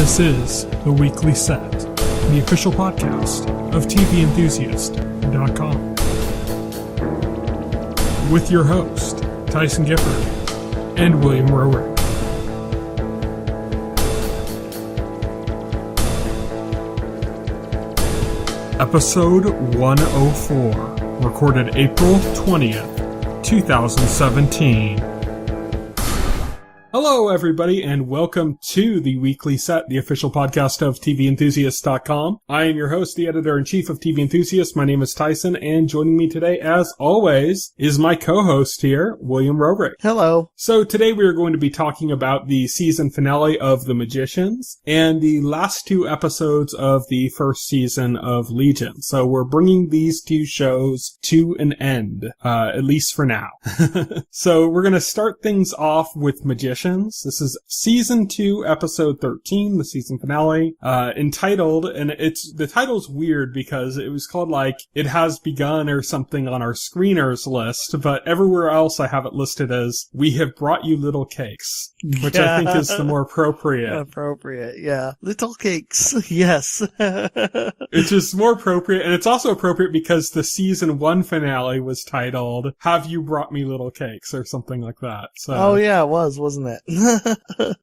This is The Weekly Set, the official podcast of TVEnthusiast.com. With your host, Tyson Gifford and William Rowick. Episode 104, recorded April 20th, 2017. Hello, everybody, and welcome to The Weekly Set, the official podcast of TVEnthusiast.com. I am your host, the editor-in-chief of TV Enthusiast. My name is Tyson, and joining me today, as always, is my co-host here, William Rowick. Hello. So today we are going to be talking about the season finale of The Magicians and the last two episodes of the first season of Legion. So we're bringing these two shows to an end, at least for now. So we're going to start things off with Magicians. This is season 2, episode 13, the season finale, entitled, and the title's weird because it was called like It Has Begun or something on our screeners list, but everywhere else I have it listed as We Have Brought You Little Cakes, which I think is the more appropriate. Appropriate, yeah. Little cakes, yes. It's just more appropriate, and it's also appropriate because the season 1 finale was titled Have You Brought Me Little Cakes or something like that. So. Oh yeah, it was, wasn't it?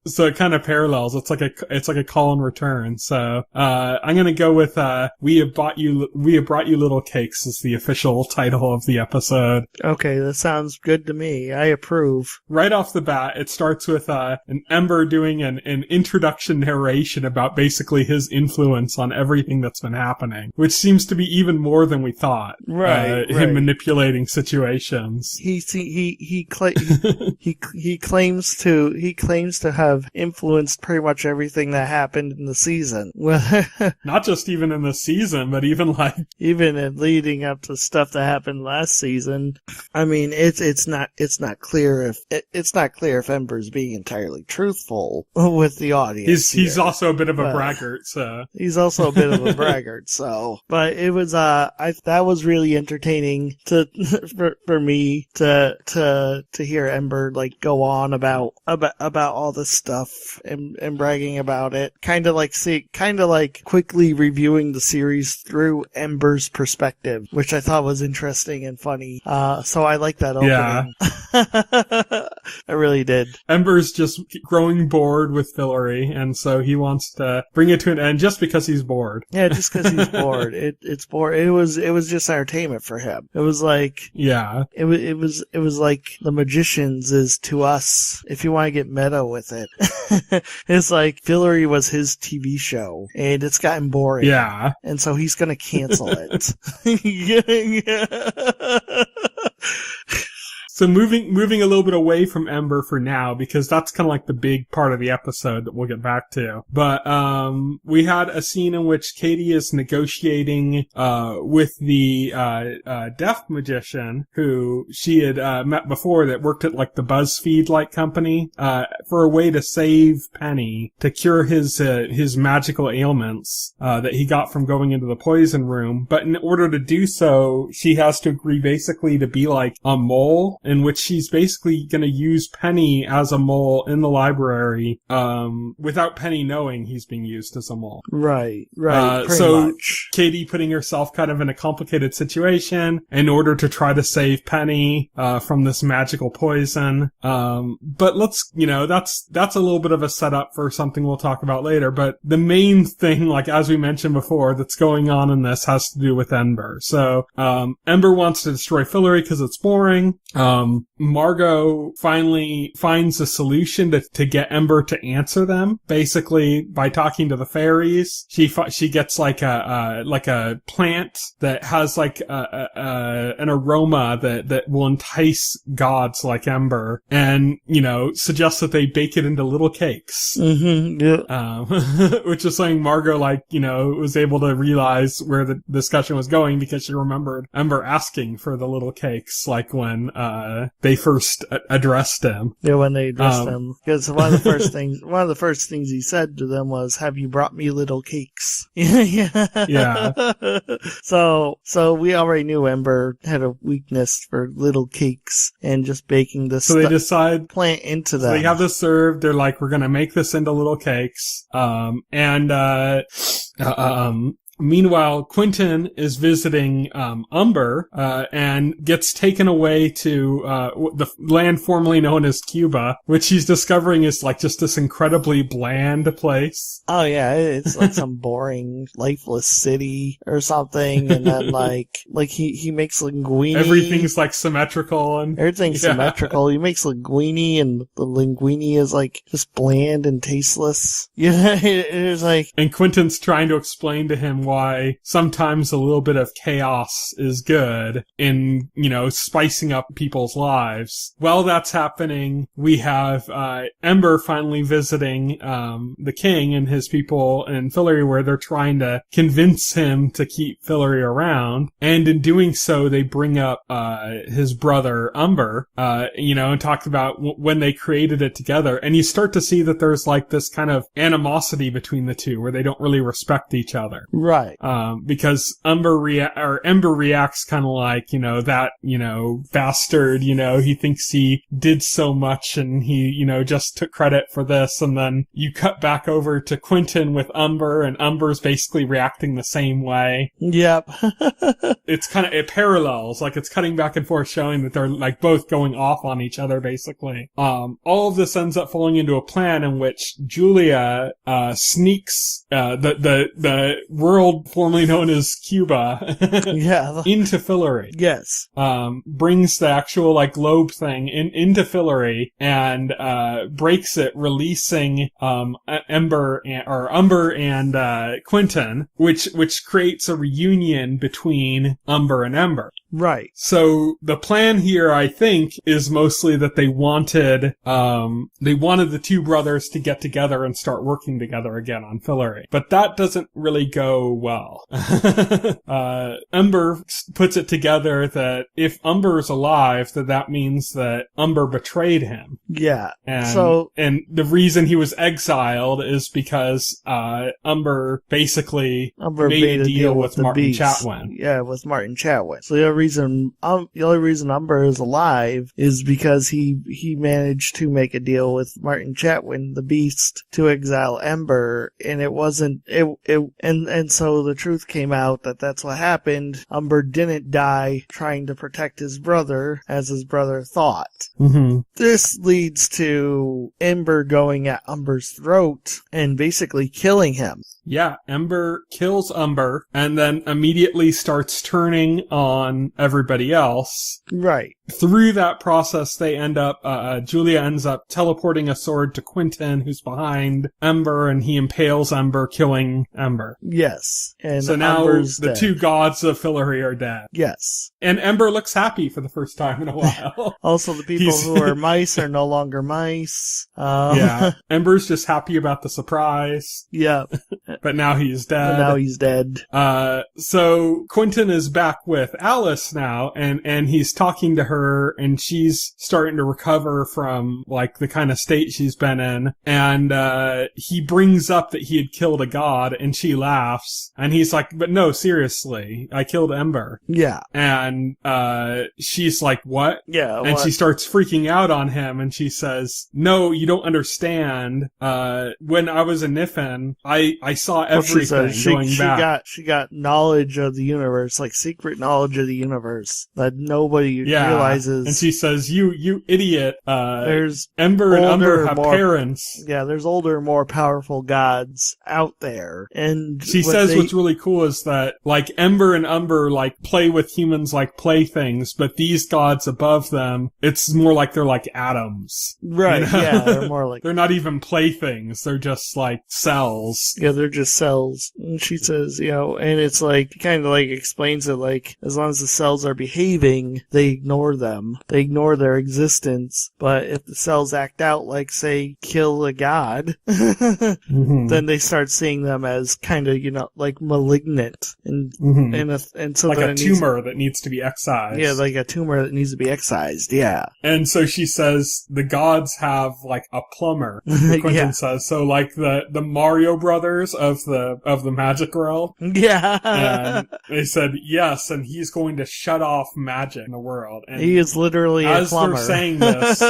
So it kind of parallels. It's like a call and return. So I'm gonna go with We Have Brought You Little Cakes as the official title of the episode. Okay, that sounds good to me. I approve. Right off the bat, it starts with an Ember doing an introduction narration about basically his influence on everything that's been happening, which seems to be even more than we thought. Right. Him manipulating situations. He claims to have influenced pretty much everything that happened in the season. Not just even in the season, but even in leading up to stuff that happened last season. I mean, it's not clear if Ember's being entirely truthful with the audience. He's also a bit of a braggart, so he's also a bit of a braggart. So, but it was that was really entertaining for me to hear Ember like go on about all this stuff and bragging about it. Kind of like quickly reviewing the series through Ember's perspective, which I thought was interesting and funny. So I like that opening. Yeah. I really did. Ember's just growing bored with Fillory, and so he wants to bring it to an end just because he's bored. Yeah, just because he's bored. It's bored. It was just entertainment for him. It was like, yeah. It was like The Magicians is to us, if you want to get meta with it. It's like Fillory was his TV show, and it's gotten boring. Yeah. And so he's gonna cancel it. So moving a little bit away from Ember for now, because that's kind of like the big part of the episode that we'll get back to. But we had a scene in which Katie is negotiating with the deaf magician who she had met before that worked at like the BuzzFeed-like company for a way to save Penny to cure his magical ailments that he got from going into the poison room. But in order to do so, she has to agree basically to be like a mole, in which she's basically going to use Penny as a mole in the library, without Penny knowing he's being used as a mole. Right, so much. Katie putting herself kind of in a complicated situation in order to try to save Penny, from this magical poison. But that's a little bit of a setup for something we'll talk about later. But the main thing, like as we mentioned before, that's going on in this has to do with Ember. So, Ember wants to destroy Fillory because it's boring. Margot finally finds a solution to get Ember to answer them. Basically, by talking to the fairies, she gets like a plant that has like an aroma that will entice gods like Ember, and suggests that they bake it into little cakes. Mm-hmm. Yeah. Which is something Margot was able to realize where the discussion was going because she remembered Ember asking for the little cakes, like when they first addressed him. Yeah, when they addressed him, because one of the first things he said to them was, "Have you brought me little cakes?" Yeah. So we already knew Ember had a weakness for little cakes and just baking this. So they decide plant into them. So they have this served. They're like, we're gonna make this into little cakes. Meanwhile, Quentin is visiting Umber and gets taken away to the land formerly known as Cuba, which he's discovering is like just this incredibly bland place. Oh yeah, it's like some boring, lifeless city or something, and then like he makes linguine. Everything's like symmetrical and everything's symmetrical. He makes linguine, and the linguine is like just bland and tasteless. Yeah, it's like. And Quentin's trying to explain to him why sometimes a little bit of chaos is good in, spicing up people's lives. While that's happening, we have Ember finally visiting the king and his people in Fillory, where they're trying to convince him to keep Fillory around. And in doing so, they bring up his brother Umber, and talk about when they created it together. And you start to see that there's like this kind of animosity between the two, where they don't really respect each other. Right. Because Ember reacts kind of like, that, bastard, he thinks he did so much and he, just took credit for this. And then you cut back over to Quentin with Umber, and Umber's basically reacting the same way. Yep. It parallels, like it's cutting back and forth, showing that they're like both going off on each other, basically. All of this ends up falling into a plan in which Julia, sneaks, the world formerly known as Cuba into Fillory. Yes. Brings the actual like globe thing into Fillory and breaks it, releasing Umber and Quentin, which creates a reunion between Umber and Ember. Right. So the plan here, I think, is mostly that they wanted the two brothers to get together and start working together again on Fillory. But that doesn't really go well. Umber puts it together that if Umber is alive, that means that Umber betrayed him. Yeah. And the reason he was exiled is because Umber basically made a deal with Martin Chatwin. Yeah, with Martin Chatwin. So the only reason Umber is alive is because he managed to make a deal with Martin Chatwin, the Beast, to exile Ember, and it wasn't and so the truth came out that that's what happened. Umber didn't die trying to protect his brother, as his brother thought. Mm-hmm. This leads to Ember going at Umber's throat and basically killing him. Yeah, Ember kills Umber and then immediately starts turning on everybody else. Right. Through that process, Julia ends up teleporting a sword to Quentin, who's behind Ember, and he impales Ember, killing Ember. Yes. And so now Umber's the dead. Two gods of Fillory are dead. Yes. And Ember looks happy for the first time in a while. Also, the people who are mice are no longer mice. Yeah. Ember's just happy about the surprise. Yeah. But now he's dead. So Quentin is back with Alice now, and he's talking to her, and she's starting to recover from, like, the kind of state she's been in. And, he brings up that he had killed a god, and she laughs. And he's like, but no, seriously, I killed Ember. Yeah. And, she's like, what? Yeah. And she starts freaking out on him, and she says, no, you don't understand. When I was a Niffin, I saw everything going back. She got knowledge of the universe, like secret knowledge of the universe that nobody realizes. And she says, you idiot. There's Ember and Umber have parents. Yeah, there's older, more powerful gods out there. And she says what's really cool is that, like, Ember and Umber, like, play with humans like playthings, but these gods above them, it's more like they're like atoms. Right, yeah, they're more like... They're not even playthings, they're just, like, cells. Yeah, they're just cells. And she says, and it's like, kind of like explains it, like, as long as the cells are behaving, they ignore them. They ignore their existence. But if the cells act out like, say, kill a god, then they start seeing them as kind of, like malignant. And so like then a tumor that needs to be excised. Yeah, like a tumor that needs to be excised, yeah. And so she says the gods have like a plumber, Quentin says. So like the Mario Brothers of the magic world. Yeah. And they said yes, and he's going to shut off magic in the world. And he is literally a plumber. As they're saying this,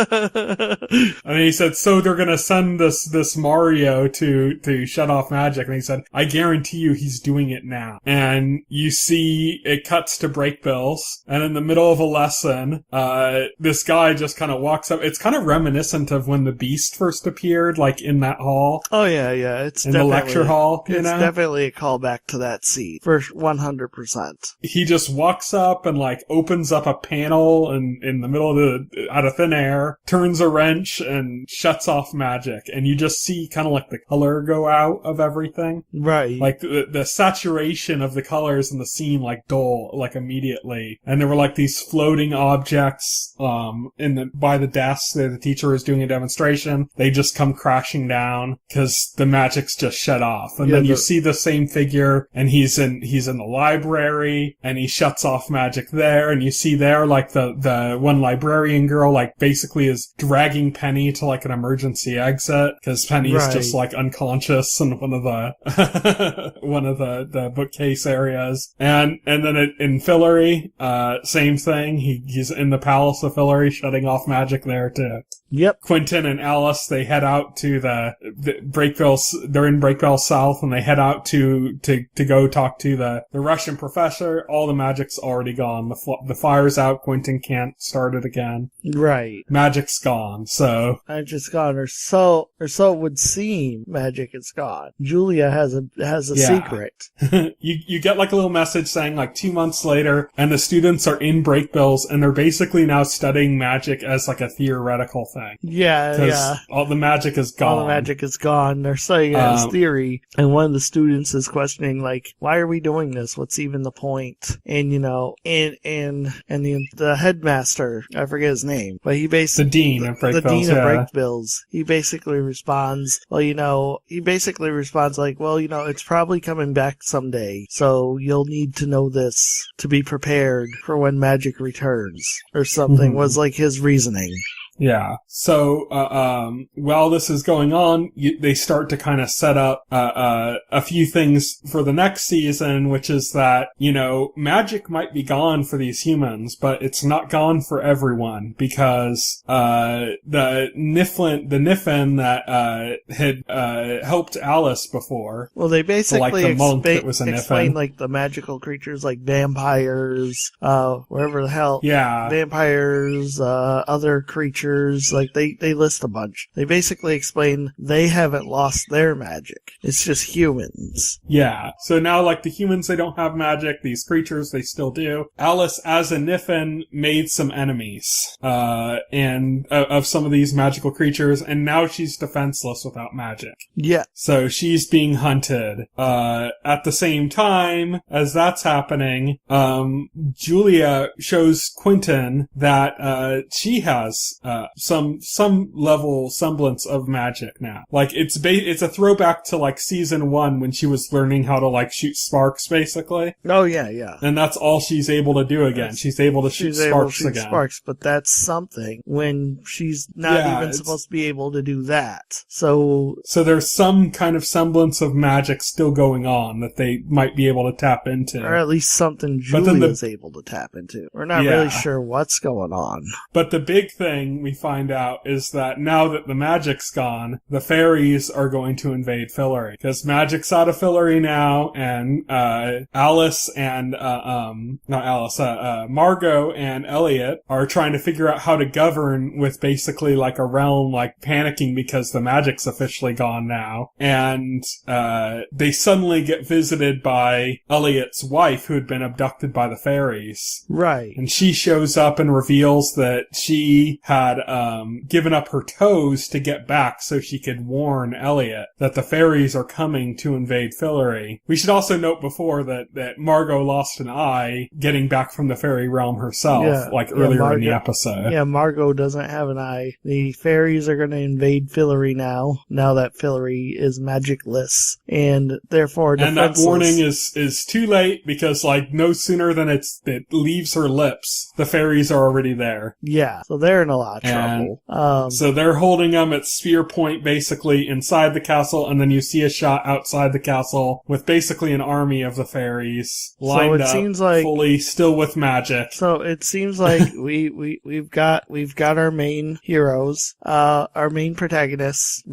and he said, so they're going to send this Mario to shut off magic. And he said, I guarantee you he's doing it now. And you see it cuts to Breakbills, and in the middle of a lesson, this guy just kind of walks up. It's kind of reminiscent of when the Beast first appeared, like in that hall. Oh yeah. It's in the lecture hall. It's definitely a callback to that scene for 100%. He just walks up and like opens up a panel in the middle of out of thin air, turns a wrench and shuts off magic, and you just see kind of like the color go out of everything. Right. Like the saturation of the colors in the scene like dull like immediately, and there were like these floating objects by the desk that the teacher was doing a demonstration. They just come crashing down because the magic's just shut off. And then you see the same figure, and he's in the library, and he shuts off magic there, and you see there like the one librarian girl like basically is dragging Penny to like an emergency exit because Penny's just like unconscious in one of the bookcase areas. And then in Fillory, same thing. He's in the Palace of Fillory shutting off magic there too. Yep. Quentin and Alice, they head out to the Breakbills. They're in Breakbills South, and they head out to go talk to the Russian professor. All the magic's already gone. The fire's out. Quentin can't start it again. Right. Magic's gone. So magic's gone, or so it would seem. Magic is gone. Julia has a secret. You get like a little message saying like 2 months later, and the students are in Breakbills, and they're basically now studying magic as like a theoretical thing. Yeah. All the magic is gone. All the magic is gone. They're studying it as theory, and one of the students is questioning like, why are we doing this? What's even the point? And the headmaster, I forget his name, but he basically the dean of Breakbills. He basically responds, like, it's probably coming back someday, so you'll need to know this to be prepared for when magic returns, or something. Was like his reasoning. Yeah. So, while this is going on, they start to kind of set up, a few things for the next season, which is that, magic might be gone for these humans, but it's not gone for everyone because, the Niffin that, had, helped Alice before. Well, they basically like the monk that was a explain Niffin. like the magical creatures like vampires, wherever the hell. Yeah. Vampires, other creatures. Like they list a bunch. They basically explain they haven't lost their magic. It's just humans. Yeah. So now like the humans, they don't have magic. These creatures, they still do. Alice, as a Niffin, made some enemies, and of some of these magical creatures, and now she's defenseless without magic. Yeah. So she's being hunted. At the same time as that's happening, Julia shows Quentin that, she has, some level semblance of magic now. Like it's a throwback to like season 1 when she was learning how to like shoot sparks basically. Oh yeah. And that's all she's able to do again. She's able to shoot sparks again. Sparks, but that's something when she's not even supposed to be able to do that. So there's some kind of semblance of magic still going on that they might be able to tap into. Or at least something Julia's able to tap into. We're not really sure what's going on. But the big thing we find out is that now that the magic's gone, the fairies are going to invade Fillory. Because magic's out of Fillory now, and Alice and Margot and Elliot are trying to figure out how to govern with basically like a realm like panicking because the magic's officially gone now. And they suddenly get visited by Elliot's wife, who had been abducted by the fairies. Right. And she shows up and reveals that she had had given up her toes to get back so she could warn Elliot that the fairies are coming to invade Fillory. We should also note before that Margot lost an eye getting back from the fairy realm herself, earlier in the episode. Yeah, Margot doesn't have an eye. The fairies are going to invade Fillory now that Fillory is magicless, and therefore defenseless. And that warning is too late because, no sooner than it leaves her lips, the fairies are already there. Yeah, so they're in a lot of trouble. So they're holding them at spear point, basically, inside the castle, and then you see a shot outside the castle with basically an army of the fairies lined up, seems like, fully still with magic. So it seems like we've got our main heroes, our main protagonists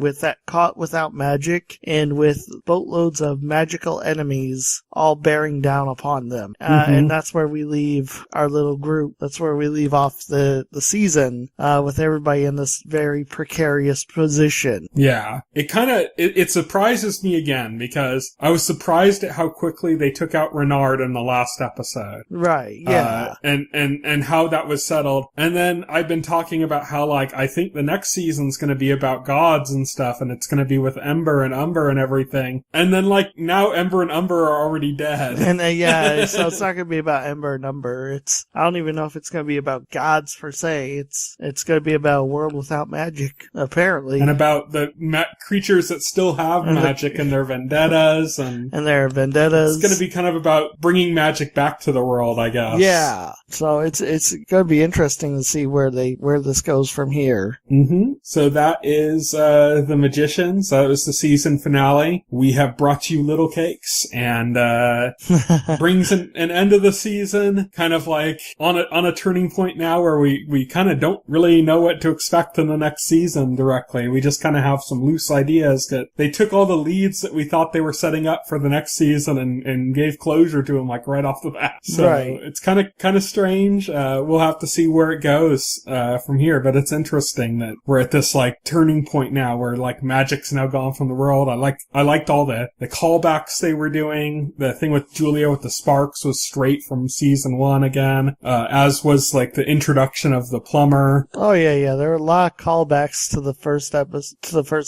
caught without magic and with boatloads of magical enemies all bearing down upon them. And that's where we leave our little group. That's where we leave off the season, with everybody in this very precarious position. Yeah. It surprises me again because I was surprised at how quickly they took out Renard in the last episode. Right, yeah. And how that was settled. And then I've been talking about how, I think the next season's gonna be about gods and stuff, and it's gonna be with Ember and Umber and everything. And then, now Ember and Umber are already dead. And so it's not gonna be about Ember and Umber. I don't even know if it's gonna be about gods per se. It's gonna be about a world without magic, apparently. And about the creatures that still have magic and their vendettas and their vendettas. It's gonna be kind of about bringing magic back to the world, I guess. Yeah. So it's gonna be interesting to see where this goes from here. So that is The Magicians. That was the season finale. We have brought you Little Cakes, and brings an end of the season, kind of on a turning point now where we kind of don't really know what to expect in the next season directly. We just kind of have some loose ideas that they took all the leads that we thought they were setting up for the next season and gave closure to them right off the bat. So it's kind of strange. We'll have to see where it goes from here, but it's interesting that we're at this turning point now where magic's now gone from the world. I liked all the callbacks they were doing. The thing with Julia with the sparks was straight from season 1 again, as was the introduction of the plumber. Oh yeah. There were a lot of callbacks to the first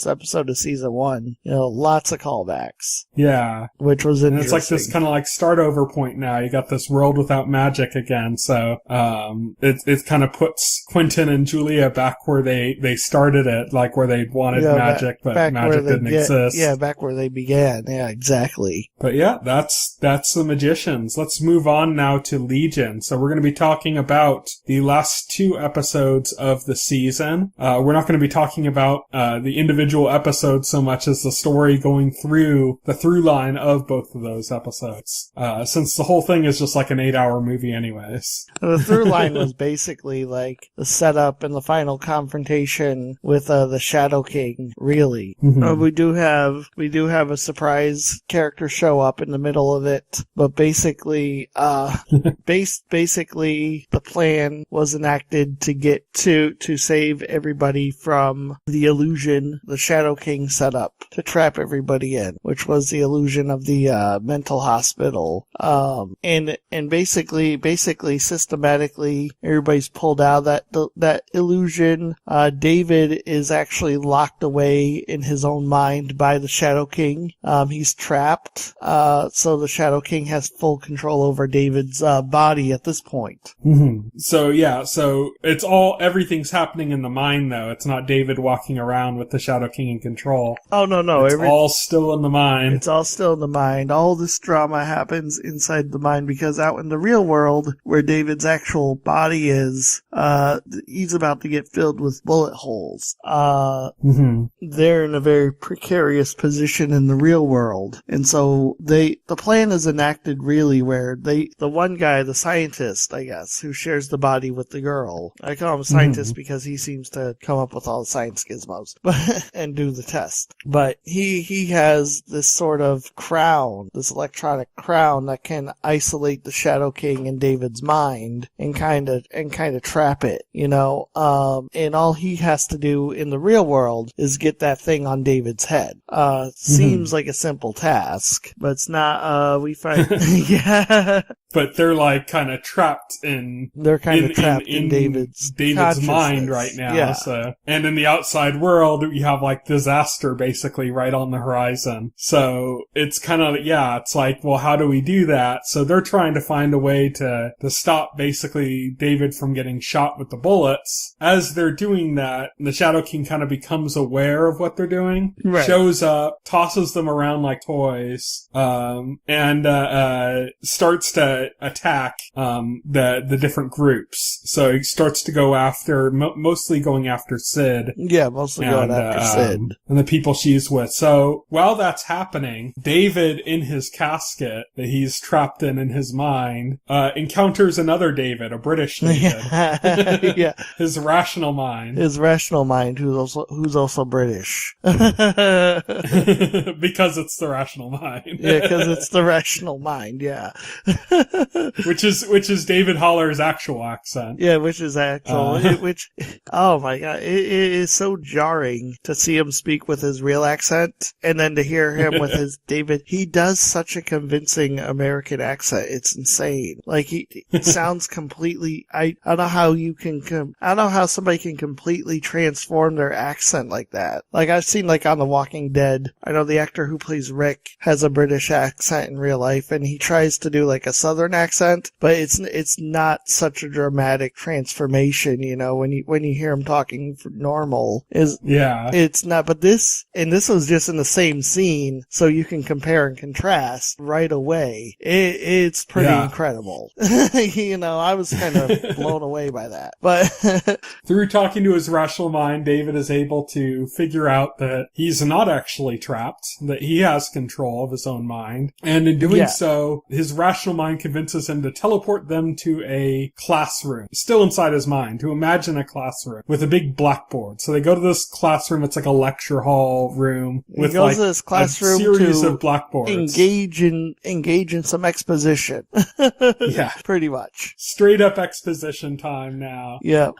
episode of season 1. Lots of callbacks. Yeah. Which was interesting. And it's this kind of start over point now. You got this world without magic again. So, it kind of puts Quentin and Julia back where they started it, where they wanted magic, but magic didn't exist. Yeah, back where they began. Yeah, exactly. But yeah, that's The Magicians. Let's move on now to Legion. So we're going to be talking about the last 2 episodes of the season. We're not going to be talking about the individual episodes so much as the story going through the through line of both of those episodes. Since the whole thing is just an 8-hour movie anyways. The through line was basically the setup and the final confrontation with the Shadow King, really. We do have a surprise character show up in the middle of it, but basically basically the plan was enacted to get to save everybody from the illusion the Shadow King set up to trap everybody in, which was the illusion of the mental hospital. And basically systematically everybody's pulled out of that illusion. David is actually locked away in his own mind by the Shadow King. He's trapped. So the Shadow King has full control over David's body at this point. So it's everything's happening in the mind though. It's not David walking around with the Shadow King in control. Oh no. It's all still in the mind. It's all still in the mind. All this drama happens inside the mind because out in the real world where David's actual body is, he's about to get filled with bullet holes. They're in a very precarious position in the real world. And so the plan is enacted really where the one guy, the scientist, I guess, who shares the body with the girl. I call him a scientist because he seems to come up with all the science gizmos and do the test. But he has this sort of crown, this electronic crown that can isolate the Shadow King in David's mind and kind of trap it, and all he has to do in the real world is get that thing on David's head. Seems like a simple task, but it's not. We find, yeah. but they're like kind of trapped in David's mind right now. Yeah. So, and in the outside world, you have like disaster basically right on the horizon. So it's kind of, it's like, well, how do we do that? So they're trying to find a way to stop basically David from getting shot with the bullets. As they're doing that, the Shadow King kind of becomes aware of what they're doing, shows up, tosses them around like toys, and starts to attack the different groups. So he starts to go after, mostly going after Sid. Yeah, mostly going after Sid. And the people she's with. So while that's happening, David in his casket that he's trapped in his mind, encounters another David, a British David. Yeah. His rational mind. His rational mind, who's also British. Because it's the rational mind. Yeah, because it's the rational mind, yeah. which is David Holler's actual accent. Yeah, which is actual. Oh my god, it is so jarring to see him speak with his real accent, and then to hear him with his David. He does such a convincing American accent. It's insane. Like, it sounds completely, I don't know how I don't know how somebody can completely transform their accent like that. Like, I've seen, like, on The Walking Dead, I know the actor who plays Rick has a British accent in real life, and he tries to do, like, a Southern accent, but it's not such a dramatic transformation, you know, when you hear him talking normal. It's not, but this was just in the same scene, so you can compare and contrast right away. It's pretty incredible. You know, I was kind of blown away by that. But through talking to his rational mind, David is able to figure out that he's not actually trapped, that he has control of his own mind. And in doing so, his rational mind convinces him to teleport them to a classroom, still inside his mind, to imagine a classroom with a big blackboard. So they go to this classroom. It's like a lecture hall room with like a series of blackboards. Engage in some exposition. Yeah. Pretty much. Straight up exposition time now. Yeah.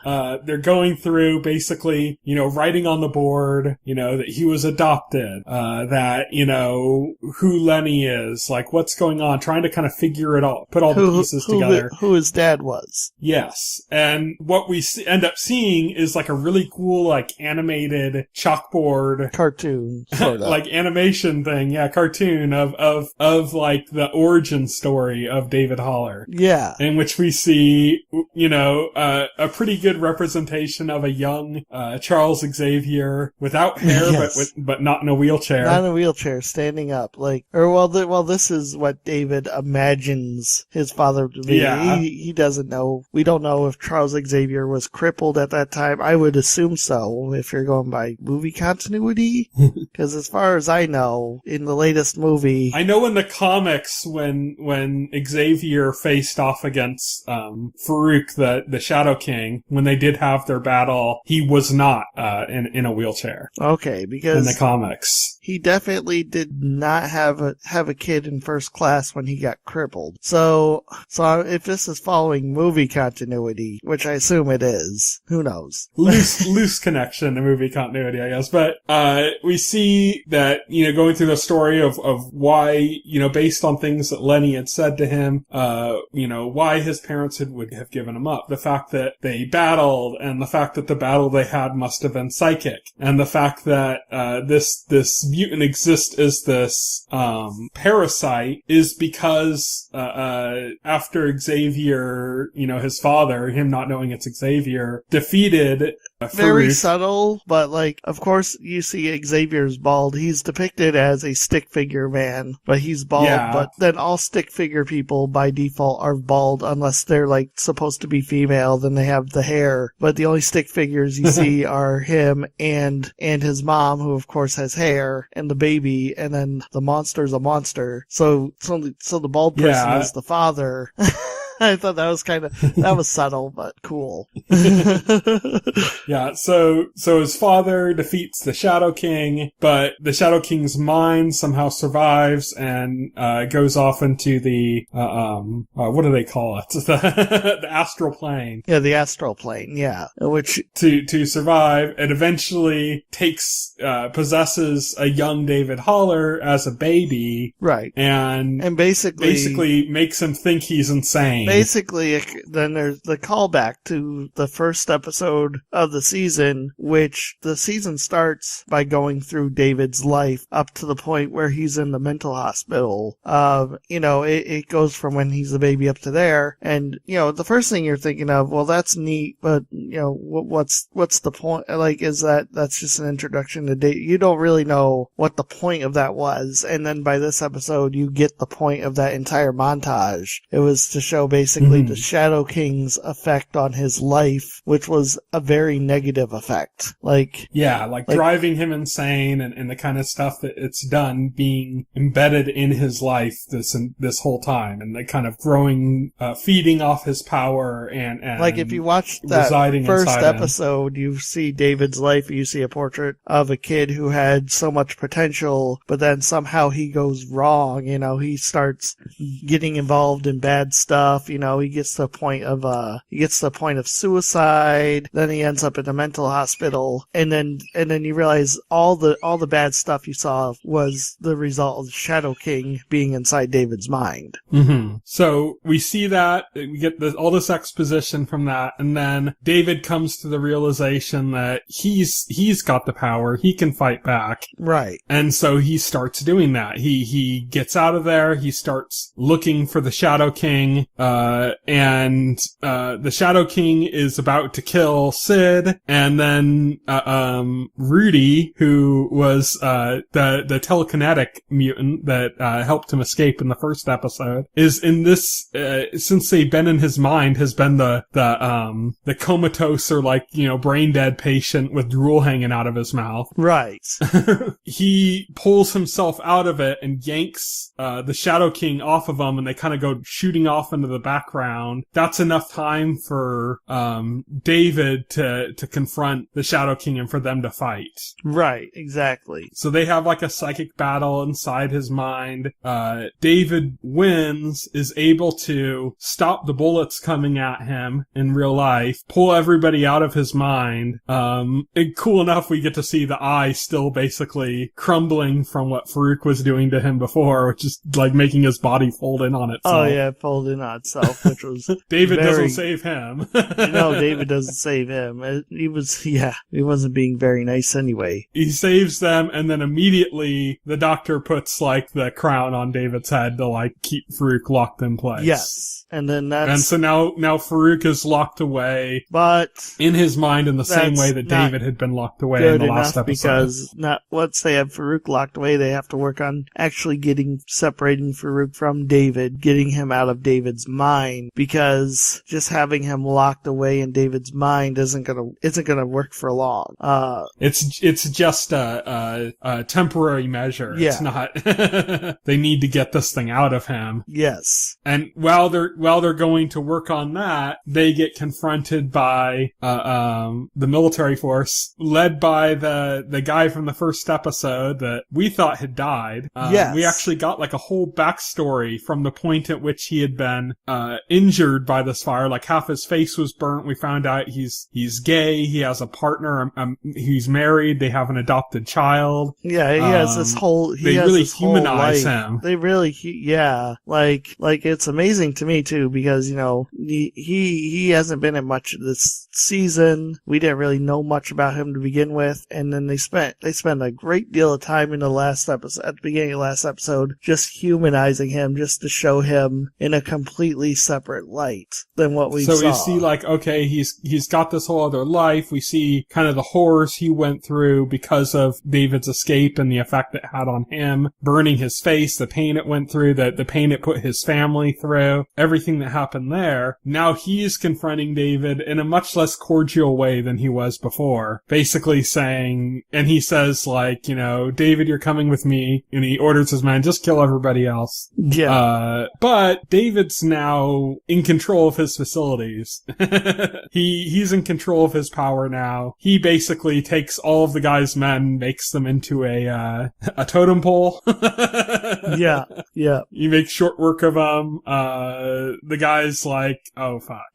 They're going through basically, you know, writing on the board, you know, that he was adopted, that, you know, who Lenny is, like what's going on, trying to kind of figure it all, put all the pieces together. Who his dad was. Yes. And what we end up seeing is like a really cool, like animated chalkboard. Cartoon, sort of. Like animation thing. Yeah. Cartoon of like the origin story of David Holler. Yeah. In which we see, you know, a pretty good representation of a young Charles Xavier without hair, but not in a wheelchair. Not in a wheelchair, standing up. Like, this is what David imagines his father to be. Yeah. He doesn't know. We don't know if Charles Xavier was crippled at that time. I would assume so, if you're going by movie continuity. Because as far as I know, in the latest movie... I know in the comics, when Xavier faced off against Farouk, the Shadow King, when they did have their battle, he was not in a wheelchair. Okay, because... in the comics. He definitely did not have a kid in first class when he got crippled. So if this is following movie continuity, which I assume it is, who knows? Loose connection to movie continuity, I guess. But we see that, you know, going through the story of why, you know, based on things that Lenny had said to him, you know, why his parents would have given him up. The fact that they battled, and the fact that the battle they had must have been psychic, and the fact that this mutant exists as this parasite is because after Xavier, you know, his father, him not knowing it's Xavier, defeated very Farouk. subtle, but like, of course, you see Xavier's bald. He's depicted as a stick figure man, but he's bald. Yeah. But then all stick figure people by default are bald unless they're like supposed to be female. Then they have the hair. But the only stick figures you see are him and his mom, who of course has hair, and the baby, and then the monster's a monster. So the bald person is the father. I thought that was subtle, but cool. Yeah, so his father defeats the Shadow King, but the Shadow King's mind somehow survives and goes off into the what do they call it? The astral plane. Yeah, the astral plane. Yeah, which to survive, it eventually possesses a young David Haller as a baby, right? And basically makes him think he's insane. Basically, then there's the callback to the first episode of the season, which the season starts by going through David's life up to the point where he's in the mental hospital. It goes from when he's a baby up to there, and the first thing you're thinking of, well, that's neat, but what's the point? Like, is that's just an introduction to David? You don't really know what the point of that was, and then by this episode, you get the point of that entire montage. It was to show basically the Shadow King's effect on his life, which was a very negative effect. Like driving him insane and the kind of stuff that it's done being embedded in his life this whole time, and the kind of feeding off his power and like if you watch that first episode, you see David's life, you see a portrait of a kid who had so much potential, but then somehow he goes wrong. He starts getting involved in bad stuff. He gets to the point of suicide. Then he ends up in a mental hospital, and then you realize all the bad stuff you saw was the result of the Shadow King being inside David's mind. Mm-hmm. So we see that, we get all this exposition from that, and then David comes to the realization that he's got the power, he can fight back. Right. And so he starts doing that. He gets out of there, he starts looking for the Shadow King, and the Shadow King is about to kill Sid, and then Rudy, who was the telekinetic mutant that helped him escape in the first episode, is in this since they've been in his mind, has been the comatose or brain dead patient with drool hanging out of his mouth. Right. He pulls himself out of it and yanks the Shadow King off of him, and they kind of go shooting off into the background. That's enough time for David to confront the Shadow King and for them to fight. Right, exactly. So they have like a psychic battle inside his mind. David wins, is able to stop the bullets coming at him in real life, pull everybody out of his mind. And cool enough, we get to see the eye still basically crumbling from what Farouk was doing to him before, which is like making his body fold in on itself. Oh yeah, fold in on itself, which was David doesn't save him. No, David doesn't save him. He wasn't being very nice anyway. He saves them, and then immediately the doctor puts like the crown on David's head to like keep Farouk locked in place. Yes. And so now Farouk is locked away, but in his mind in the same way that David had been locked away in the last episode. Because once they have Farouk locked away, they have to work on actually separating Farouk from David, getting him out of David's mind, because just having him locked away in David's mind isn't gonna work for long. It's just a temporary measure. Yeah. It's not. They need to get this thing out of him. Yes. And while they're going to work on that, they get confronted by the military force led by the guy from the first episode that we thought had died. Yes. We actually got like a whole backstory from the point at which he had been injured by this fire. Like half his face was burnt. We found out he's gay. He has a partner. He's married. They have an adopted child. Yeah, he has this whole. They really humanize him. They really, like it's amazing to me too, because he hasn't been in much of this season. We didn't really know much about him to begin with, and then they spent a great deal of time in the last episode, at the beginning of the last episode, just humanizing him, just to show him in a completely separate light than what we saw. So we see like, okay, he's got this whole other life. We see kind of the horrors he went through because of David's escape and the effect it had on him, burning his face, the pain it went through, the pain it put his family through, everything that happened there. Now he's confronting David in a much less cordial way than he was before, basically saying, and he says, like, you know, David, you're coming with me, and he orders his men, just kill everybody else. Yeah. But David's now in control of his facilities. He's in control of his power now. He basically takes all of the guy's men, makes them into a totem pole. Yeah. He makes short work of them. The guy's like, oh fuck.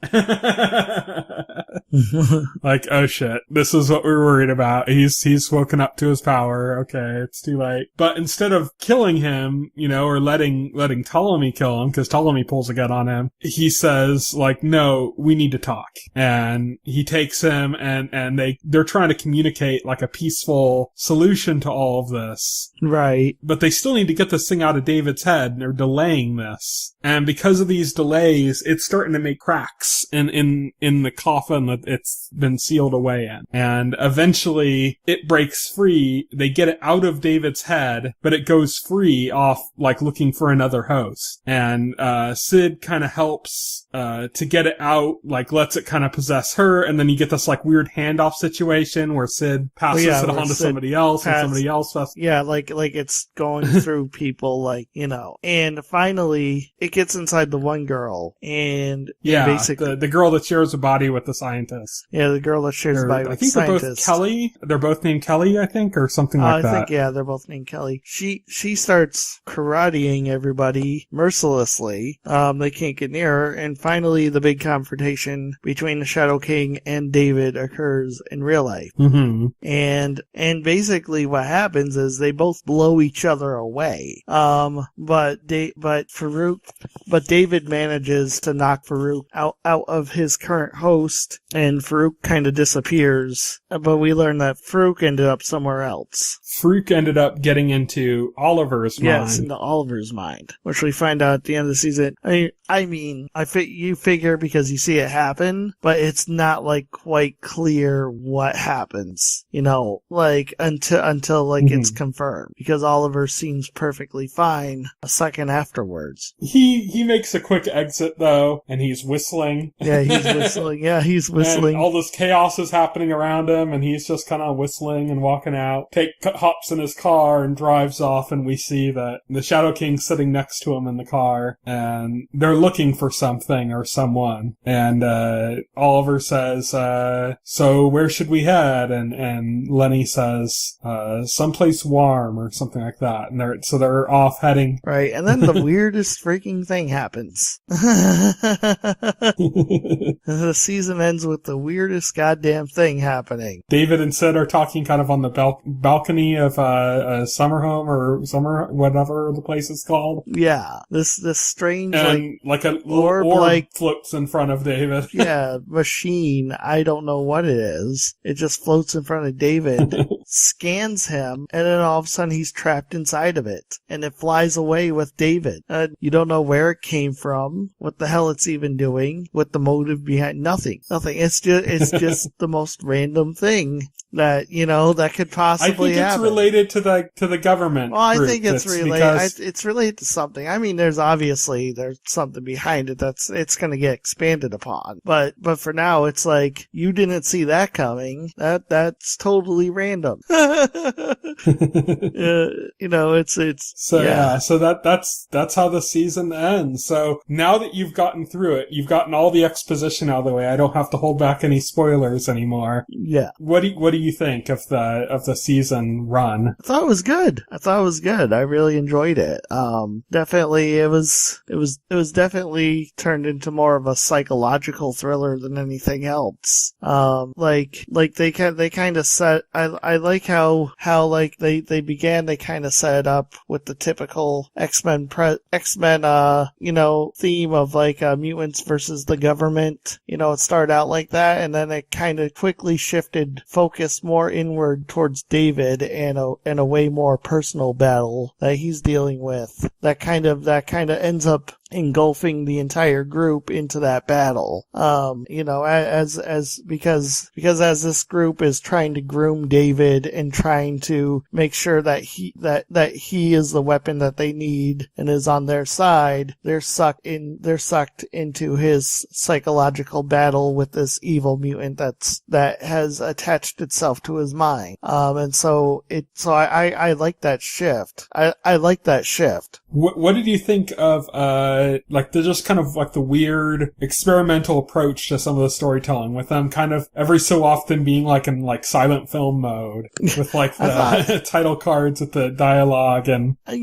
Like, oh shit, this is what we were worried about. He's woken up to his power. Okay, it's too late. But instead of killing him, you know, or letting Ptolemy kill him, because Ptolemy pulls a gun on him, he says, like, no, we need to talk. And he takes him, and they're trying to communicate, like, a peaceful solution to all of this. Right. But they still need to get this thing out of David's head, and they're delaying this. And because of these delays, it's starting to make cracks in the coffin that it's been sealed away in. And eventually, it breaks free. They get it out of David's head, but it goes free off, like, looking for another host. And Sid kind of helps to get it out, like, lets it kind of possess her, and then you get this, like, weird handoff situation where Sid passes it on to somebody else, and somebody else passes. Yeah, like it's going through people, like, you know. And finally, it gets inside the one girl, and basically the girl that shares a body with the scientist. Yeah, the girl that shares a body with the scientist. I think they're both Kelly. They're both named Kelly, I think, or something like that. I think, yeah, they're both named Kelly. She starts karateing everybody mercilessly. They can't get near her, and finally the big confrontation between the Shadow King and David occurs in real life. Mm-hmm. And basically what happens is they both blow each other away. But David manages to knock Farouk out of his current host, and Farouk kind of disappears. But we learn that Farouk ended up somewhere else. Farouk ended up getting into Oliver's mind. Yes, into Oliver's mind, which we find out at the end of the season. You figure because you see it happen, but it's not, like, quite clear what happens, you know, like, until like, it's confirmed, because Oliver seems perfectly fine a second afterwards. He makes a quick exit, though, and he's whistling. Yeah, he's whistling. And all this chaos is happening around him, and he's just kind of whistling and walking out. Hops in his car and drives off, and we see that the Shadow King's sitting next to him in the car, and they're looking for something or someone. And Oliver says, so where should we head? And Lenny says, someplace warm or something like that. And they're off heading. Right, and then the weirdest freaking thing happens. The season ends with the weirdest goddamn thing happening. David and Sid are talking kind of on the balcony of a summer home or whatever the place is called. Yeah, this strange, and like a orb like floats in front of David. Yeah, machine. I don't know what it is. It just floats in front of David, scans him, and then all of a sudden he's trapped inside of it, and it flies away with David. You don't know where it came from, what the hell it's even doing, what the motive behind. Nothing. It's just the most random thing that, you know, that could possibly happen. I think it's related to the government. Well, I think it's related. It's related to something. I mean, there's something behind it it's going to get expanded upon. But for now, it's like, you didn't see that coming. That's totally random. You know, so that's how the season ends. So now that you've gotten through it, you've gotten all the exposition out of the way. I don't have to hold back any spoilers anymore. Yeah. What do you think of the season run? I thought it was good. I really enjoyed it. Definitely it was definitely turned into more of a psychological thriller than anything else. Like they kind of set, I like how like they began, they kind of set it up with the typical X-Men, you know, theme of like mutants versus the government. You know, it started out like that, and then it kind of quickly shifted focus more inward towards David and a way more personal battle that he's dealing with. That kind of ends up engulfing the entire group into that battle. Because as this group is trying to groom David and trying to make sure that he is the weapon that they need and is on their side, they're sucked into his psychological battle with this evil mutant that has attached itself to his mind. I like that shift. I like that shift. What did you think of, just kind of like the weird experimental approach to some of the storytelling, with them kind of every so often being like in like silent film mode with like the title cards with the dialogue and... I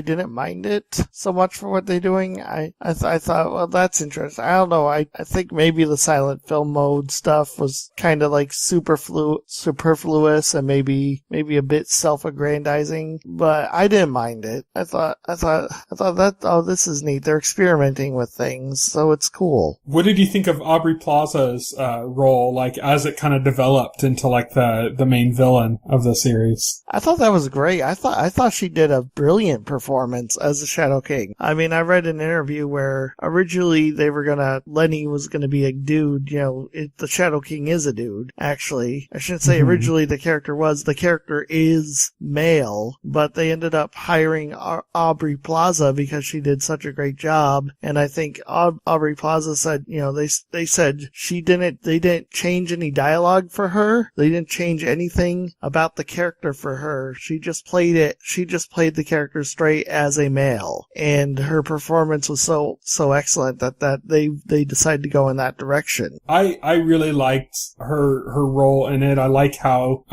didn't mind it so much for what they're doing. I thought, well, that's interesting. I don't know. I think maybe the silent film mode stuff was kind of like superfluous and maybe a bit self-aggrandizing, but I didn't mind it. I thought that, oh, this is neat. They're experimenting with things, so it's cool. What did you think of Aubrey Plaza's role, like as it kind of developed into like the main villain of the series? I thought that was great. I thought she did a brilliant performance as the Shadow King. I mean, I read an interview where originally Lenny was gonna be a dude. The Shadow King is a dude. Actually, I shouldn't say originally the character is male, but they ended up hiring Aubrey Plaza because she did such a great job. And I think Aubrey Plaza said, they said they didn't change any dialogue for her. They didn't change anything about the character for her. She just played the character straight as a male. And her performance was so excellent that they decided to go in that direction. I really liked her role in it. I like how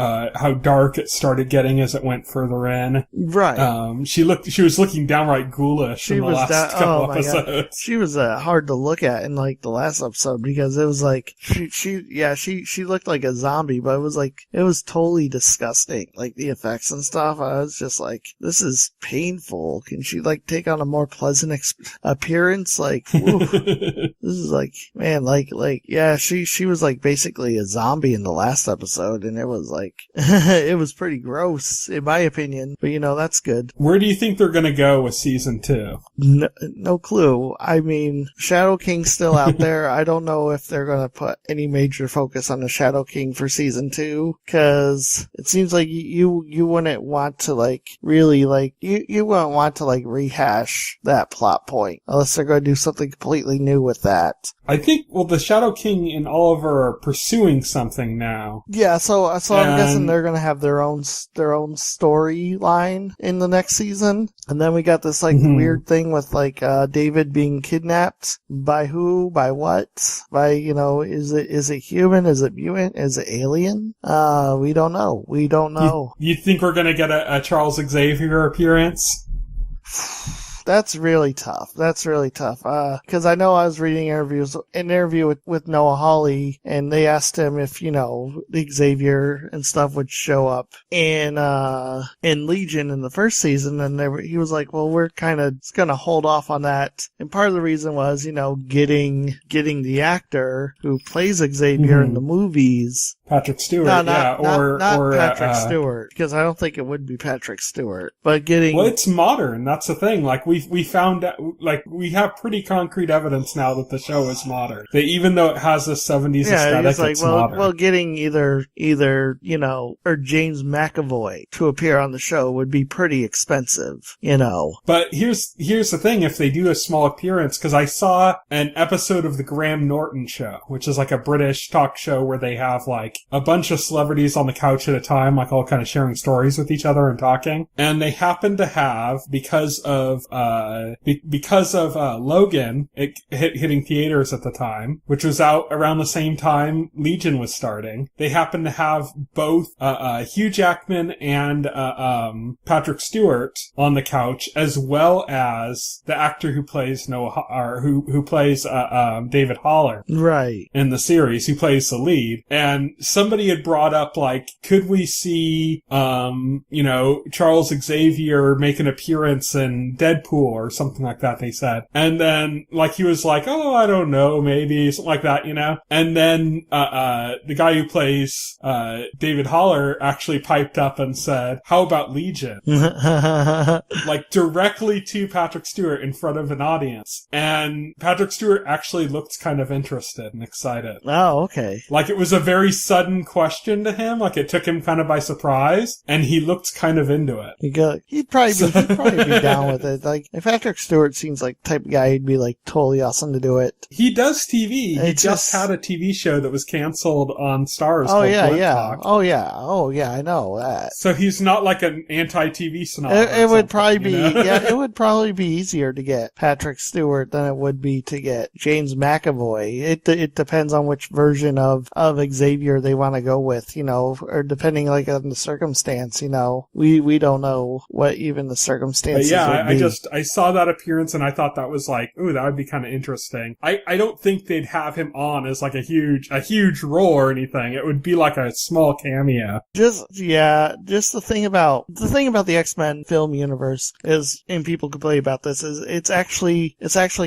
dark it started getting as it went further in. Right. She was looking downright ghoulish in the last couple episodes. God. She was hard to look at in like the last episode because it was like she looked like a zombie, but it was totally disgusting. Like the effects and stuff, I was just like, this is painful. Can she like take on a more pleasant appearance? Like, this is like, man, she was like basically a zombie in the last episode, and it was like it was pretty gross in my opinion. But that's good. Where do you think they're gonna go with season 2? No clue. I mean, Shadow King's still out there. I don't know if they're gonna put any major focus on the Shadow King for season 2, because it seems like you wouldn't want to you wouldn't want to rehash that plot point unless they're going to do something completely new with that. I think, the Shadow King and Oliver are pursuing something now. Yeah, so I'm guessing they're gonna have their own storyline in the next season, and then we got this weird thing with David being kidnapped by who, by what, by is it human, is it mutant, is it alien? We don't know. You think we're gonna get a Charles Xavier appearance? That's really tough. Because I know I was reading an interview with Noah Hawley, and they asked him if, Xavier and stuff would show up in Legion in the first season, and he was like, well, we're kind of going to hold off on that. And part of the reason was, getting the actor who plays Xavier in the movies. Patrick Stewart, not Patrick Stewart, because I don't think it would be Patrick Stewart, but getting... Well, it's modern, that's the thing. We found out, we have pretty concrete evidence now that the show is modern. That even though it has this 70s aesthetic, it's modern. Well, getting either, or James McAvoy to appear on the show would be pretty expensive, But here's the thing, if they do a small appearance, because I saw an episode of The Graham Norton Show, which is like a British talk show where they have a bunch of celebrities on the couch at a time, all kind of sharing stories with each other and talking. And they happen to have, because of Logan hitting theaters at the time, which was out around the same time Legion was starting, they happened to have both Hugh Jackman and Patrick Stewart on the couch, as well as the actor who plays who plays David Haller, right, in the series, who plays the lead. And somebody had brought up, could we see Charles Xavier make an appearance in Deadpool pool or something like that, they said. And then, like, he was like, oh, I don't know, maybe, something like that, you know? And then, the guy who plays, David Haller actually piped up and said, how about Legion? Like, directly to Patrick Stewart in front of an audience. And Patrick Stewart actually looked kind of interested and excited. Oh, okay. Like, it was a very sudden question to him. Like, it took him kind of by surprise, and he looked kind of into it. He'd probably be down with it. Like, if Patrick Stewart seems like the type of guy, he'd be like totally awesome to do it. He does TV. He just had a TV show that was canceled on Starz. Called Talk. Oh yeah, I know that. So he's not like an anti-TV snob. It would probably be, it would probably be easier to get Patrick Stewart than it would be to get James McAvoy. It depends on which version of Xavier they want to go with, you know, or depending like on the circumstance, you know. We don't know what even the circumstances would be. I saw that appearance and I thought that was like, ooh, that would be kind of interesting. I don't think they'd have him on as like a huge role or anything. It would be like a small cameo. Just the thing about the X-Men film universe is, and people complain about this, is it's actually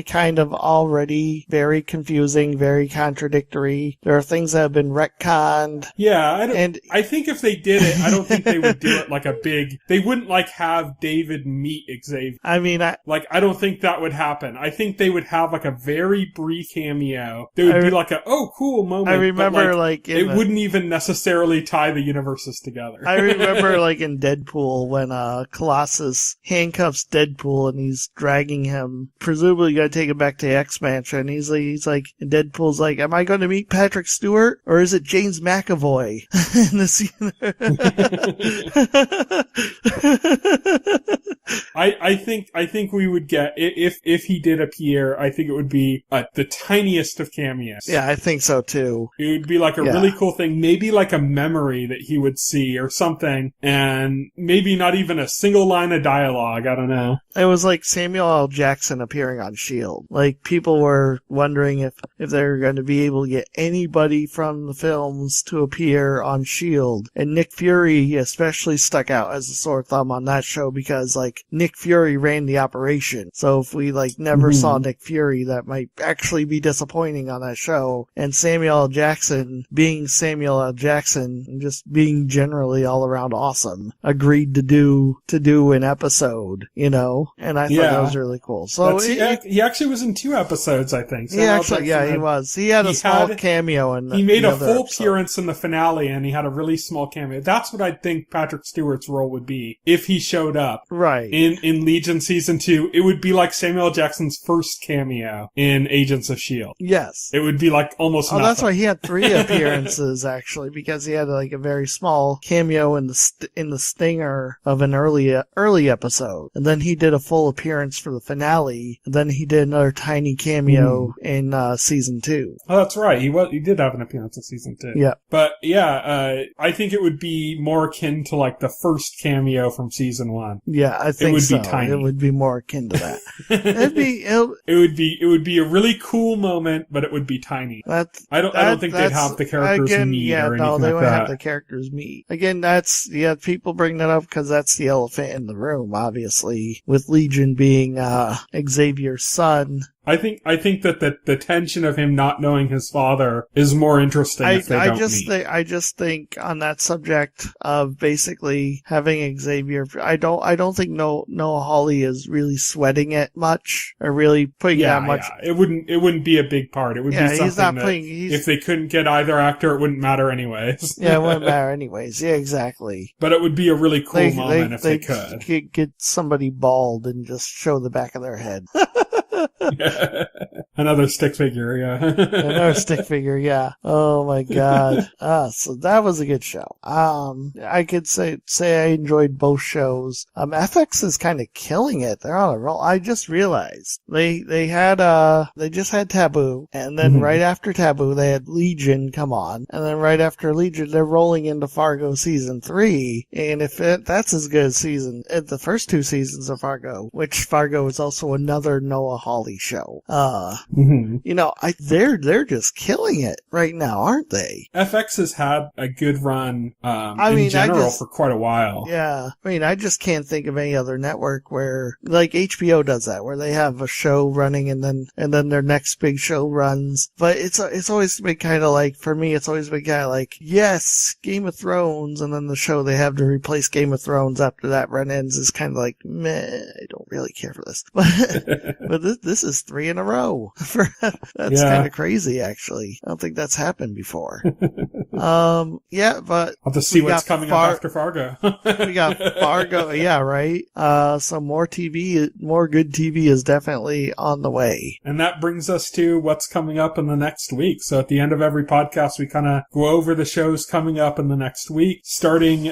kind of already very confusing, very contradictory. There are things that have been retconned. Yeah, I think if they did it, I don't think they would do it like a big, they wouldn't like have David meet Xavier. I mean, I don't think that would happen. I think they would have like a very brief cameo. There would be like a, oh, cool moment. I remember it wouldn't even necessarily tie the universes together. I remember like in Deadpool when Colossus handcuffs Deadpool and he's dragging him, presumably gonna take him back to X-Mansion. He's like, and Deadpool's like, am I going to meet Patrick Stewart or is it James McAvoy? In the scene. I think we would get, if he did appear, I think it would be the tiniest of cameos. Yeah, I think so too. It would be like a really cool thing, maybe like a memory that he would see or something, and maybe not even a single line of dialogue, I don't know. It was like Samuel L. Jackson appearing on S.H.I.E.L.D. Like, people were wondering if they were going to be able to get anybody from the films to appear on S.H.I.E.L.D. And Nick Fury especially stuck out as a sore thumb on that show because, like, Nick Fury ran the operation. So if we, like, never saw Nick Fury, that might actually be disappointing on that show. And Samuel L. Jackson, being Samuel L. Jackson, and just being generally all around awesome, agreed to do an episode, you know? And I thought that was really cool. So he actually was in 2 episodes, I think. So he was. He had a small cameo in he made a full appearance in the finale, and he had a really small cameo. That's what I think Patrick Stewart's role would be if he showed up. Right. In Legion Season 2, it would be like Samuel L. Jackson's first cameo in Agents of S.H.I.E.L.D. Yes. It would be like almost nothing. That's why he had 3 appearances, actually, because he had like a very small cameo in the stinger of an early episode. And then he did a full appearance for the finale, and then he did another tiny cameo in Season 2. Oh, that's right. He did have an appearance in Season 2. Yeah. But yeah, I think it would be more akin to like the first cameo from Season 1. Yeah, I think it would so. be tiny. It would be more akin to that. It would be a really cool moment, but it would be tiny. I don't think they'd have the characters meet or anything like that. No, they wouldn't have the characters meet. Again, people bring that up because that's the elephant in the room, obviously, with Legion being Xavier's son. I think that the tension of him not knowing his father is more interesting if they don't meet. I just think on that subject of basically having Xavier, I don't think Noah Hawley is really sweating it much or really putting that much. Yeah. It wouldn't be a big part. It would be something he's not that putting, if they couldn't get either actor, it wouldn't matter anyways. Yeah, it wouldn't matter anyways. Yeah, exactly. But it would be a really cool moment if they could. Get somebody bald and just show the back of their head. Another stick figure, yeah. Another stick figure, yeah. Oh my god. So that was a good show. I could say I enjoyed both shows. FX is kind of killing it. They're on a roll. I just realized they just had Taboo, and then right after Taboo they had Legion come on, and then right after Legion they're rolling into Fargo season 3. And if that's as good as the first 2 seasons of Fargo, which Fargo is also another Noah Hawley Hawley show. Mm-hmm. They're just killing it right now, aren't they? FX has had a good run, in general for quite a while. Yeah. I mean, I just can't think of any other network where, like HBO does that, where they have a show running and then their next big show runs. But it's always been kind of like, for me, it's always been kind of like, yes, Game of Thrones, and then the show they have to replace Game of Thrones after that run ends is kind of like, meh, I don't really care for this. But this is 3 in a row. That's kind of crazy, actually. I don't think that's happened before. But I'll have to see what's coming up after Fargo. We got Fargo, yeah, right. Some more good TV is definitely on the way. And that brings us to what's coming up in the next week. So at the end of every podcast, we kind of go over the shows coming up in the next week. Starting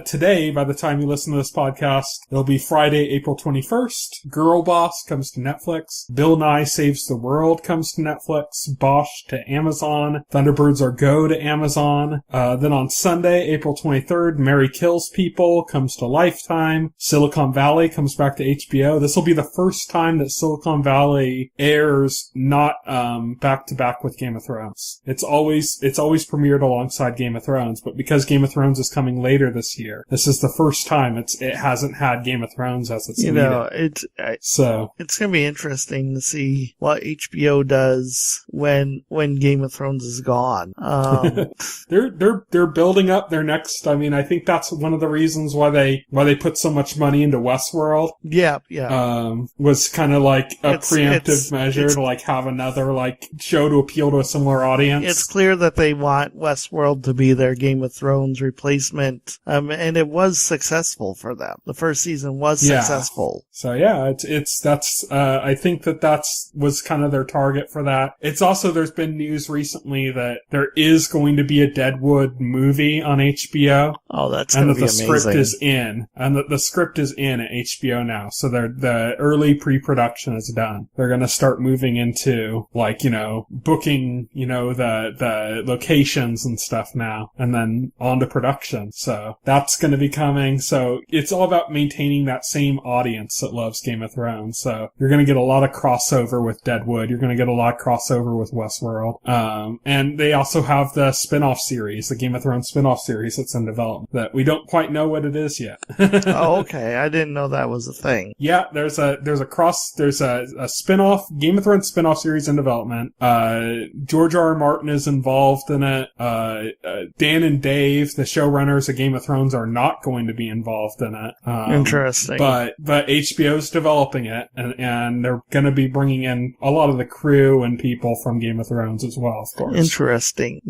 today, by the time you listen to this podcast, it'll be Friday, April 21st. Girl Boss comes to Netflix. Bill Nye Saves the World comes to Netflix. Bosch to Amazon. Thunderbirds Are Go to Amazon. Then on Sunday, April 23rd, Mary Kills People comes to Lifetime. Silicon Valley comes back to HBO. This will be the first time that Silicon Valley airs not back to back with Game of Thrones. It's always premiered alongside Game of Thrones, but because Game of Thrones is coming later this year, this is the first time it hasn't had Game of Thrones as its lead. It's gonna be interesting to see what HBO does when Game of Thrones is gone. They're building up their next. I mean, I think that's one of the reasons why they put so much money into Westworld. Yeah. Was kind of like a preemptive measure to like have another like show to appeal to a similar audience. It's clear that they want Westworld to be their Game of Thrones replacement, and it was successful for them. The first season was successful. So yeah, I think that was kind of their target for that. It's also, there's been news recently that there is going to be a Deadwood movie on HBO. Oh, that's going to be amazing. And that the script is in at HBO now. So the early pre-production is done. They're going to start moving into booking, the locations and stuff now, and then on to production. So that's going to be coming. So it's all about maintaining that same audience that loves Game of Thrones. So you're going to get a lot of crossover with Deadwood. You're going to get a lot of crossover with Westworld. And they also have the spin-off series, the Game of Thrones spin-off series that's in development that we don't quite know what it is yet. Oh, okay. I didn't know that was a thing. Yeah, there's a spin-off, Game of Thrones spin-off series in development. George R. R. Martin is involved in it. Dan and Dave, the showrunners of Game of Thrones, are not going to be involved in it. Interesting. But HBO's developing it, and they're going to be bringing in a lot of the crew and people from Game of Thrones as well, of course. Interesting.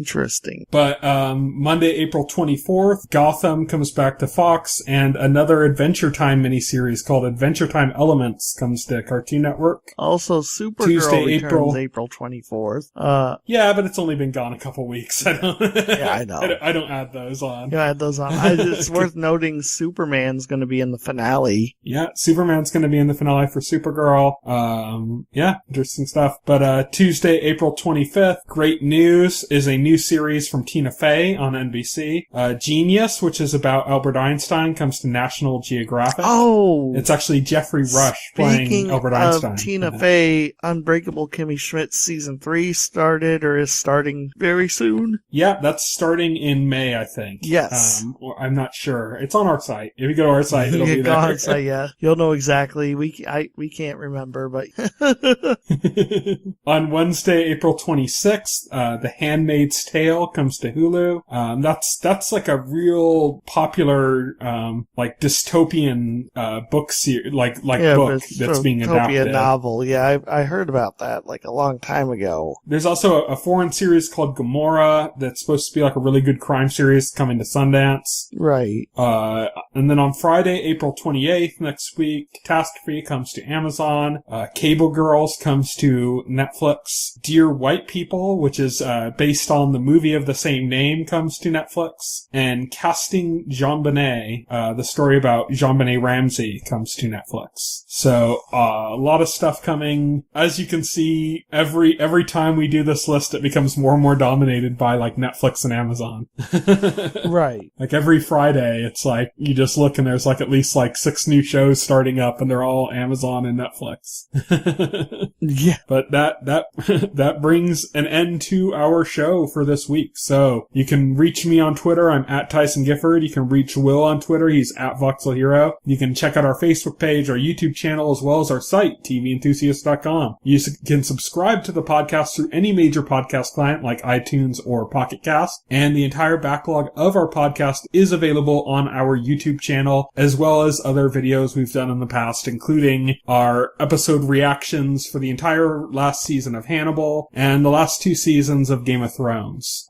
But Monday, April 24th, Gotham comes back to Fox, and another Adventure Time miniseries called Adventure Time Elements comes to Cartoon Network. Also, Supergirl returns April 24th. Yeah, but it's only been gone a couple weeks. Yeah, I know. I don't add those on. Yeah, add those on. It's worth noting Superman's going to be in the finale. Yeah, Superman's going to be in the finale for Supergirl. Yeah, interesting stuff. But Tuesday, April 25th, great news, is a new series from Tina Fey on NBC. Genius, which is about Albert Einstein, comes to National Geographic. Oh! It's actually Jeffrey Rush playing Albert Einstein. Speaking of Tina Fey, Unbreakable Kimmy Schmidt Season 3 started, or is starting very soon. Yeah, that's starting in May, I think. Yes. I'm not sure. It's on our site. If you go to our site, it'll be there. On our site, yeah. You'll know exactly. We can't remember, but... On Wednesday, April 26th, The Handmaid's Tale comes to Hulu. That's like a real popular, dystopian, book series, book that's being adapted. Dystopian novel. Yeah, I heard about that a long time ago. There's also a foreign series called Gomorrah that's supposed to be a really good crime series coming to Sundance. Right. And then on Friday, April 28th, next week, Catastrophe comes to Amazon. Cable Girls comes to Netflix. Dear White People, which is based on the movie of the same name, comes to Netflix. And Casting JonBenet, the story about JonBenet Ramsey, comes to Netflix. So a lot of stuff coming. As you can see, every time we do this list, it becomes more and more dominated by Netflix and Amazon. Right. Every Friday, it's you just look and there's at least 6 new shows starting up, and they're all Amazon and Netflix. Yeah. But that brings an end to our show for this week. So you can reach me on Twitter. I'm at Tyson Gifford. You can reach Will on Twitter. He's at Voxel Hero. You can check out our Facebook page, our YouTube channel, as well as our site, TVEnthusiast.com. You can subscribe to the podcast through any major podcast client like iTunes or Pocket Cast. And the entire backlog of our podcast is available on our YouTube channel, as well as other videos we've done in the past, including our episode reactions for the entire last season of Hannibal and the last 2 seasons of Game of Thrones.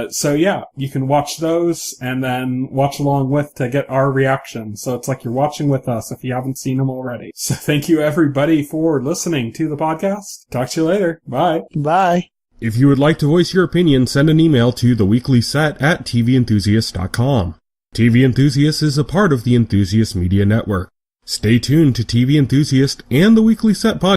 So yeah, you can watch those and then watch along with to get our reaction. So it's like you're watching with us if you haven't seen them already. So thank you everybody for listening to the podcast. Talk to you later. Bye. Bye. If you would like to voice your opinion, send an email to theweeklyset@TVEnthusiast.com. TV Enthusiast is a part of the Enthusiast Media Network. Stay tuned to TV Enthusiast and the Weekly Set podcast